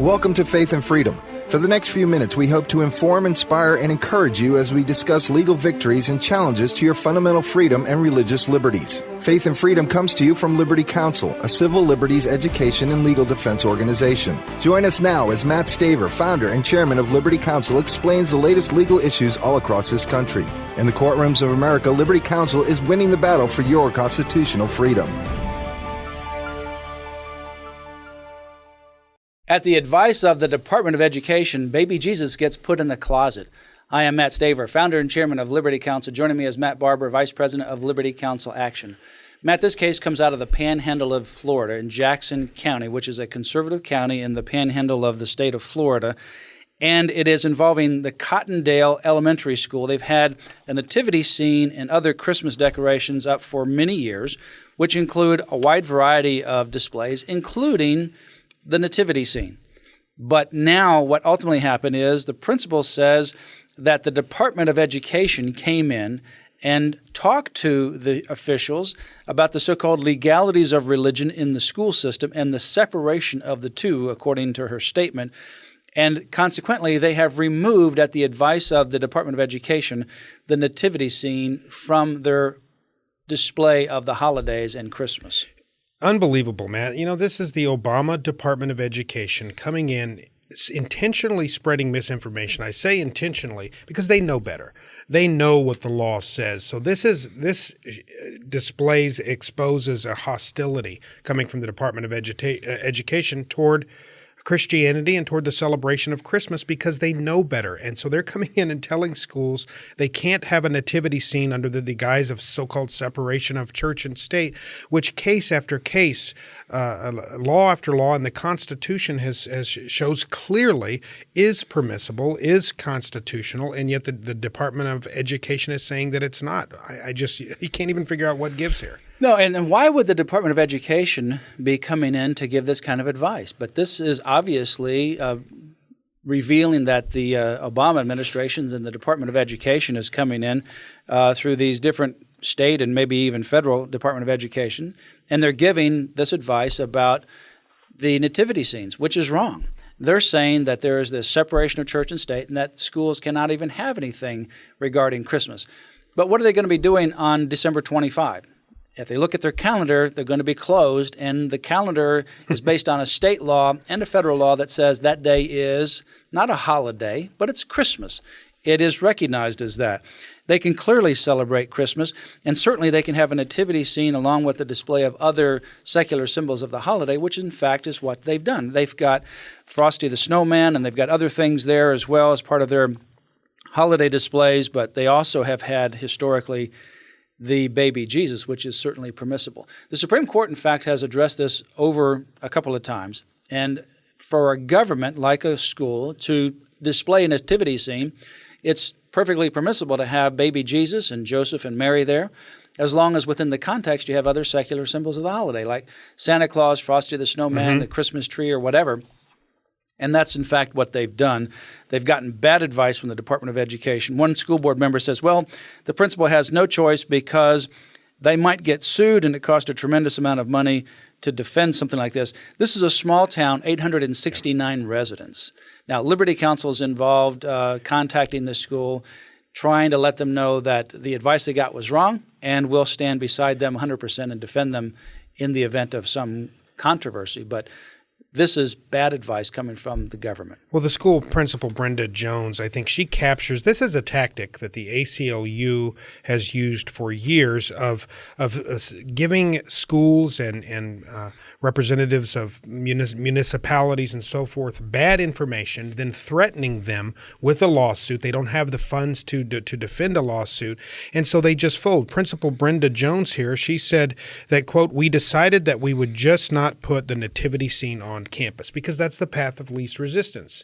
Welcome to Faith and Freedom. For the next few minutes, we hope to inform, inspire, and encourage you as we discuss legal victories and challenges to your fundamental freedom and religious liberties. Faith and Freedom comes to you from Liberty Counsel, a civil liberties education and legal defense organization. Join us now as Matt Staver, founder and chairman of Liberty Counsel, explains the latest legal issues all across this country. In the courtrooms of America, Liberty Counsel is winning the battle for your constitutional freedom. At the advice of the Department of Education, baby Jesus gets put in the closet. I am Matt Staver, founder and chairman of Liberty Counsel. Joining me is Matt Barber, vice president of Liberty Counsel Action. Matt, this case comes out of the Panhandle of Florida in Jackson County, which is a conservative county in the Panhandle of the state of Florida. And it is involving the Cottondale Elementary School. They've had a nativity scene and other Christmas decorations up for many years, which include a wide variety of displays, including the nativity scene. But now what ultimately happened is the principal says that the Department of Education came in and talked to the officials about the so-called legalities of religion in the school system and the separation of the two, according to her statement. And consequently, they have removed, at the advice of the Department of Education, the nativity scene from their display of the holidays and Christmas. Unbelievable, Matt. You know, this is the Obama Department of Education coming in, intentionally spreading misinformation. I say intentionally because they know better. They know what the law says. So this exposes a hostility coming from the Department of Education toward Christianity and toward the celebration of Christmas because they know better. And so they're coming in and telling schools they can't have a nativity scene under the guise of so-called separation of church and state, which case after case, law after law, and the Constitution has shows clearly is permissible, is constitutional, and yet the Department of Education is saying that it's not. You can't even figure out what gives here. No, and why would the Department of Education be coming in to give this kind of advice? But this is obviously revealing that the Obama administrations and the Department of Education is coming in through these different state and maybe even federal Department of Education, and they're giving this advice about the nativity scenes, which is wrong. They're saying that there is this separation of church and state and that schools cannot even have anything regarding Christmas. But what are they going to be doing on December 25? If they look at their calendar, they're going to be closed, and the calendar is based on a state law and a federal law that says that day is not a holiday, but it's Christmas. It is recognized as that. They can clearly celebrate Christmas, and certainly they can have a nativity scene along with the display of other secular symbols of the holiday, which in fact is what they've done. They've got Frosty the Snowman, and they've got other things there as well as part of their holiday displays, but they also have had historically the baby Jesus, which is certainly permissible. The Supreme Court, in fact, has addressed this over a couple of times. And for a government like a school to display a nativity scene, it's perfectly permissible to have baby Jesus and Joseph and Mary there, as long as within the context you have other secular symbols of the holiday, like Santa Claus, Frosty the Snowman, the Christmas tree, or whatever. And that's, in fact, what they've done. They've gotten bad advice from the Department of Education. One school board member says, well, the principal has no choice because they might get sued and it costs a tremendous amount of money to defend something like this. This is a small town, 869 residents. Now, Liberty Counsel is involved contacting the school, trying to let them know that the advice they got was wrong, and we'll stand beside them 100% and defend them in the event of some controversy. But this is bad advice coming from the government. Well, the school principal, Brenda Jones, I think she captures this as a tactic that the ACLU has used for years of giving schools and representatives of municipalities and so forth bad information, then threatening them with a lawsuit. They don't have the funds to defend a lawsuit, and so they just fold. Principal Brenda Jones here, she said that, quote, "We decided that we would just not put the nativity scene on campus because that's the path of least resistance.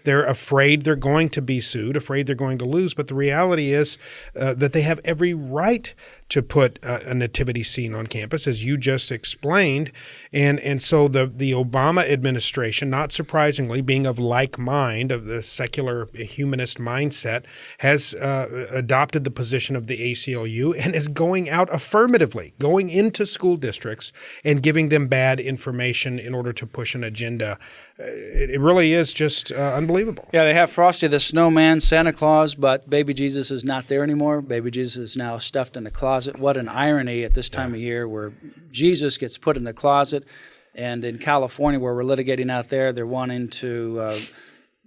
They're afraid they're going to be sued, afraid they're going to lose, but the reality is that they have every right to put a nativity scene on campus, as you just explained. And so the Obama administration, not surprisingly, being of like mind, of the secular humanist mindset, has adopted the position of the ACLU and is going out affirmatively, going into school districts and giving them bad information in order to push an agenda. It really is just unbelievable. Yeah, they have Frosty the Snowman, Santa Claus, but baby Jesus is not there anymore. Baby Jesus is now stuffed in the closet. What an irony at this time of year where Jesus gets put in the closet. And in California, where we're litigating out there, they're wanting to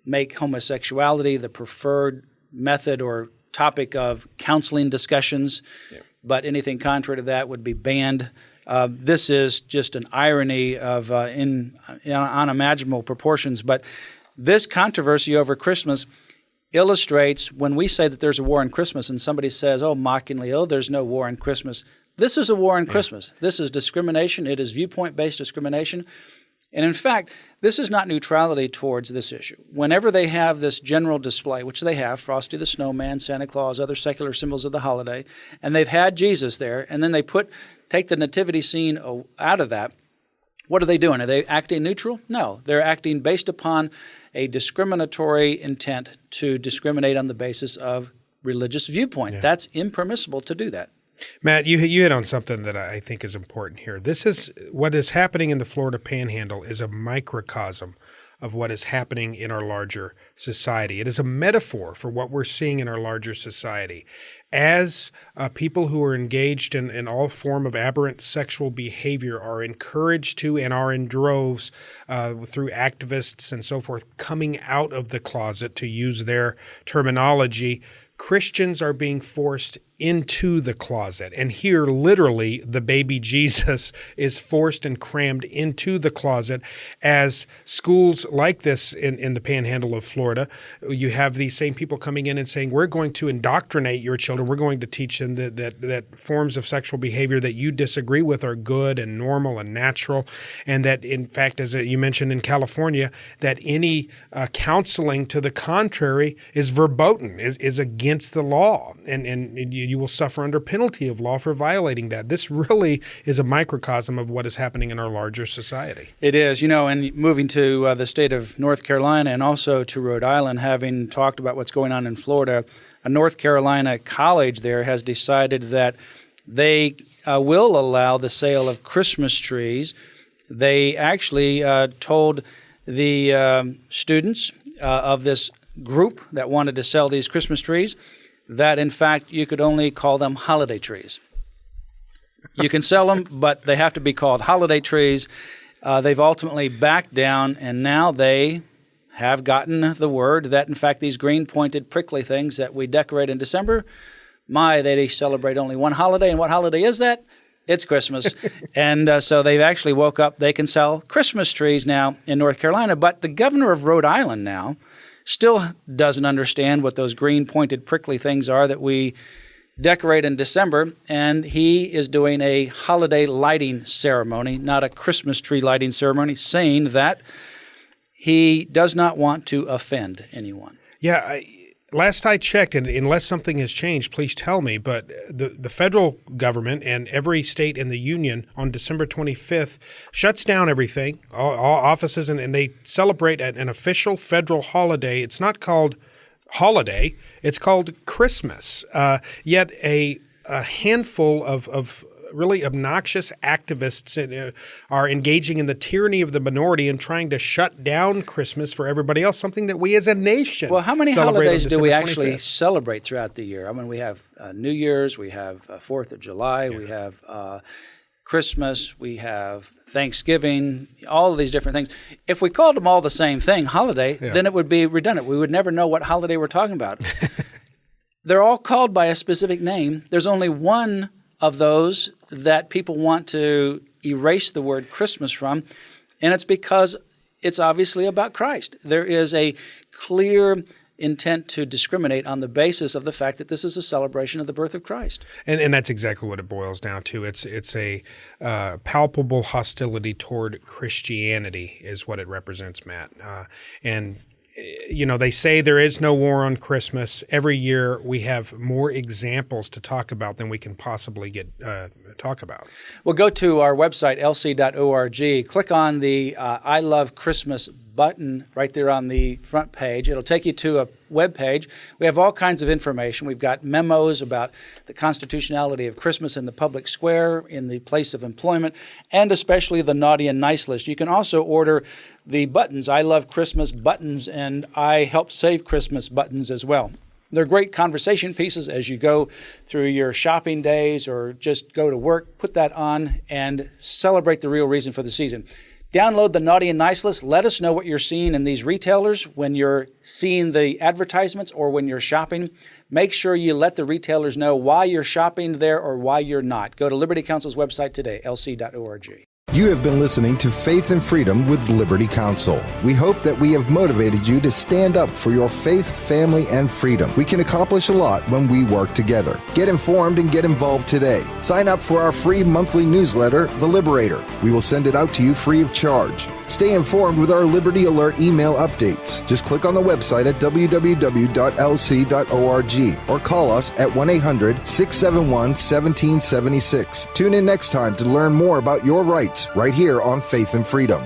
make homosexuality the preferred method or topic of counseling discussions. Yeah. But anything contrary to that would be banned. This is just an irony of unimaginable proportions. But this controversy over Christmas illustrates when we say that there's a war on Christmas and somebody says, mockingly, there's no war on Christmas. This is a war on Christmas. This is discrimination. It is viewpoint-based discrimination. And in fact, this is not neutrality towards this issue. Whenever they have this general display, which they have, Frosty the Snowman, Santa Claus, other secular symbols of the holiday, and they've had Jesus there, and then they take the nativity scene out of that, what are they doing? Are they acting neutral? No. They're acting based upon a discriminatory intent to discriminate on the basis of religious viewpoint. Yeah. That's impermissible to do that. Matt, you hit on something that I think is important here. This is what is happening in the Florida Panhandle is a microcosm of what is happening in our larger society. It is a metaphor for what we're seeing in our larger society. As people who are engaged in all form of aberrant sexual behavior are encouraged to and are in droves through activists and so forth coming out of the closet, to use their terminology, Christians are being forced into the closet. And here, literally, the baby Jesus is forced and crammed into the closet. As schools like this in the Panhandle of Florida, you have these same people coming in and saying, we're going to indoctrinate your children. We're going to teach them that forms of sexual behavior that you disagree with are good and normal and natural. And that, in fact, as you mentioned in California, that any counseling to the contrary is verboten, is against the law. And you will suffer under penalty of law for violating that. This really is a microcosm of what is happening in our larger society. It is. And moving to the state of North Carolina and also to Rhode Island, having talked about what's going on in Florida, a North Carolina college there has decided that they will allow the sale of Christmas trees. They actually told the students of this group that wanted to sell these Christmas trees that, in fact, you could only call them holiday trees. You can sell them, but they have to be called holiday trees. They've ultimately backed down, and now they have gotten the word that, in fact, these green pointed prickly things that we decorate in December, they celebrate only one holiday. And what holiday is that? It's Christmas. And so they've actually woke up. They can sell Christmas trees now in North Carolina. But the governor of Rhode Island now still doesn't understand what those green pointed prickly things are that we decorate in December, and he is doing a holiday lighting ceremony, not a Christmas tree lighting ceremony, saying that he does not want to offend anyone. Yeah, last I checked, and unless something has changed, please tell me, but the federal government and every state in the union on December 25th shuts down everything, all offices, and they celebrate an official federal holiday. It's not called holiday, it's called Christmas. Yet a handful of really obnoxious activists are engaging in the tyranny of the minority and trying to shut down Christmas for everybody else, something that we as a nation Well, how many holidays do we actually 25th. Celebrate throughout the year? I mean, we have New Year's, we have 4th of July, we have Christmas, we have Thanksgiving, all of these different things. If we called them all the same thing, holiday, then it would be redundant. We would never know what holiday we're talking about. They're all called by a specific name. There's only one of those that people want to erase the word Christmas from, and it's because it's obviously about Christ. There is a clear intent to discriminate on the basis of the fact that this is a celebration of the birth of Christ. And that's exactly what it boils down to. It's a palpable hostility toward Christianity is what it represents, Matt. They say there is no war on Christmas. Every year we have more examples to talk about than we can possibly talk about. Well, go to our website, lc.org, click on the I Love Christmas button right there on the front page. It'll take you to a web page. We have all kinds of information. We've got memos about the constitutionality of Christmas in the public square, in the place of employment, and especially the naughty and nice list. You can also order the buttons. I love Christmas buttons, and I help save Christmas buttons as well. They're great conversation pieces as you go through your shopping days or just go to work. Put that on and celebrate the real reason for the season. Download the Naughty and Nice list. Let us know what you're seeing in these retailers when you're seeing the advertisements or when you're shopping. Make sure you let the retailers know why you're shopping there or why you're not. Go to Liberty Counsel's website today, lc.org. You have been listening to Faith and Freedom with Liberty Counsel. We hope that we have motivated you to stand up for your faith, family, and freedom. We can accomplish a lot when we work together. Get informed and get involved today. Sign up for our free monthly newsletter, The Liberator. We will send it out to you free of charge. Stay informed with our Liberty Alert email updates. Just click on the website at www.lc.org or call us at 1-800-671-1776. Tune in next time to learn more about your rights right here on Faith and Freedom.